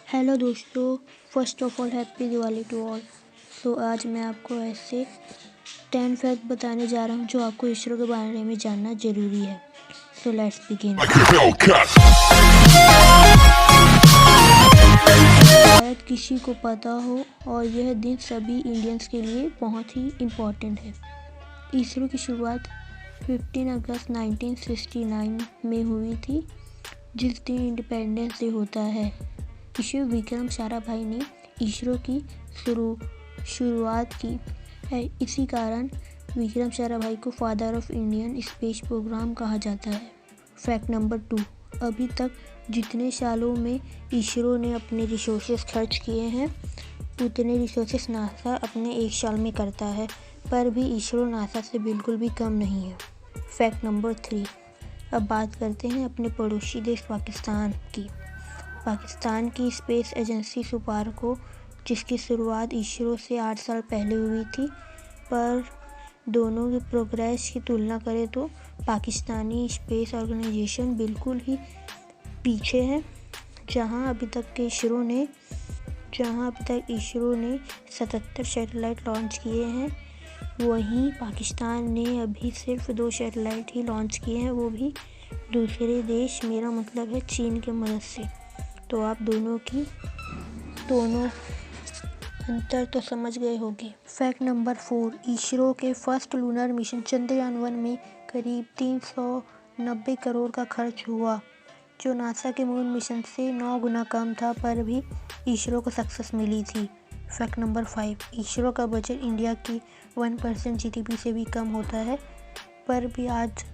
Hello दोस्तों, first of all happy Diwali to all. तो आज मैं आपको ऐसे 10 फैक्ट बताने जा रहा हूँ जो आपको इसरो के बारे में जानना ज़रूरी है। So let's begin. शायद किसी को पता हो और यह दिन सभी इंडियंस के लिए बहुत ही इम्पोर्टेंट है। इसरो की शुरुआत 15 अगस्त 1969 में हुई थी, जिस दिन इंडिपेंडेंस डे होता है। इसरो विक्रम साराभाई ने इसरो की शुरुआत की है। इसी कारण विक्रम साराभाई को father of Indian space programme कहा जाता है। फैक्ट नंबर 2, अभी तक जितने सालों में इसरो ने अपने रिसोर्सेज खर्च किए हैं उतने रिसोर्सेज नासा अपने एक साल में करता है, पर भी इसरो नासा से बिल्कुल भी कम नहीं है। फैक्ट नंबर 3, अब बात करते हैं अपने पड़ोसी देश पाकिस्तान की। पाकिस्तान की स्पेस एजेंसी सुपार्को, जिसकी शुरुआत इसरो से 8 साल पहले हुई थी, पर दोनों की प्रोग्रेस की तुलना करें तो पाकिस्तानी स्पेस ऑर्गेनाइजेशन बिल्कुल ही पीछे है। जहां अभी तक इसरो ने 77 सैटेलाइट लॉन्च किए हैं, वहीं पाकिस्तान ने अभी सिर्फ 2 सैटेलाइट ही लॉन्च किए हैं, वो भी दूसरे देश, मेरा मतलब है चीन की मदद से। तो आप दोनों अंतर तो समझ गए होंगे। फैक्ट नंबर 4, इसरो के फर्स्ट लूनर मिशन चंद्रयान-1 में करीब 390 करोड़ का खर्च हुआ, जो नासा के मून मिशन से 9 गुना कम था, पर भी इसरो को सक्सेस मिली थी। फैक्ट नंबर 5, इसरो का बजट इंडिया की 1% जीडीपी से भी कम होता है, पर भी आज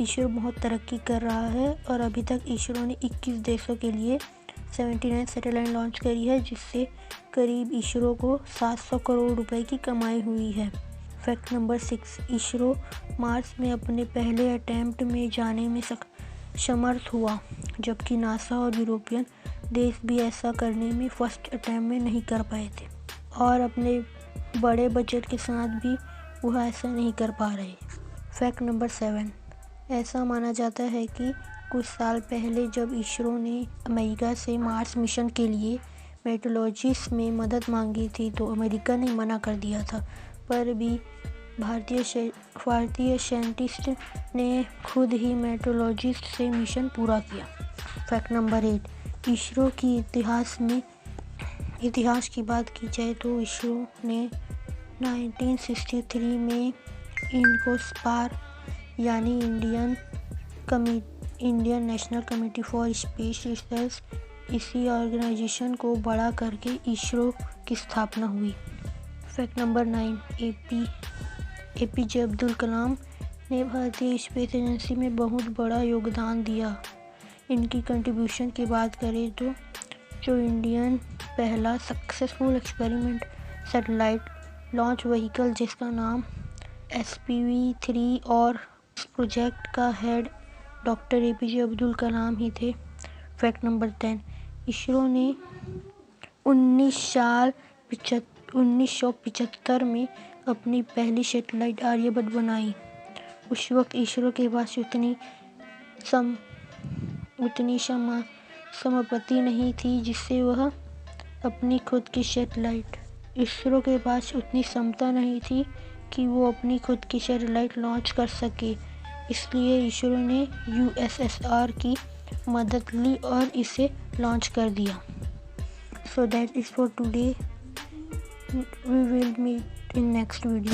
इसरो बहुत तरक्की कर रहा है और अभी तक इसरो ने 21 देशों के लिए 79 सैटेलाइट लॉन्च करी है, जिससे करीब इसरो को 700 करोड़ रुपए की कमाई हुई है। फैक्ट नंबर 6, इसरो मार्स में अपने पहले अटेम्प्ट में जाने में समर्थ हुआ, जबकि नासा और यूरोपियन देश भी ऐसा करने में फर्स्ट अटेम्प्ट में नहीं कर पाए थे और अपने बड़े बजट के साथ भी वह ऐसा नहीं कर पा रहे। फैक्ट नंबर 7, ऐसा माना जाता है कि कुछ साल पहले जब इसरो ने अमेरिका से मार्स मिशन के लिए मेट्रोलॉजिस्ट में मदद मांगी थी तो अमेरिका ने मना कर दिया था, पर भी भारतीय साइंटिस्ट ने खुद ही मेट्रोलॉजिस्ट से मिशन पूरा किया। फैक्ट नंबर 8, इसरो की इतिहास की बात की जाए तो इसरो ने 1963 में इनकोस्पार यानी Indian national committee for space research, इसी ऑर्गेनाइजेशन को बड़ा करके इसरो की स्थापना हुई। Fact number 9, APJ Abdul Kalam ने भारतीय स्पेस एजेंसी में बहुत बड़ा योगदान दिया। इनकी कंट्रीब्यूशन की बात करें तो जो इंडियन पहला successful experiment satellite launch vehicle, जिसका नाम SPV-3 और इस प्रोजेक्ट का head doctor APJ Abdul Kalam ही थे। फैक्ट नंबर 10, इसरो ने 1975 में अपनी पहली सैटेलाइट आर्यभट्ट बनाई। उस वक्त इसरो के पास उतनी संपत्ति नहीं थी जिससे वह अपनी खुद की इसरो के पास उतनी क्षमता नहीं थी कि वो अपनी खुद की सैटेलाइट लॉन्च कर सके, इसलिए इसरो ने USSR की मदद ली और इसे लॉन्च कर दिया। So that is for today, we will meet in next video.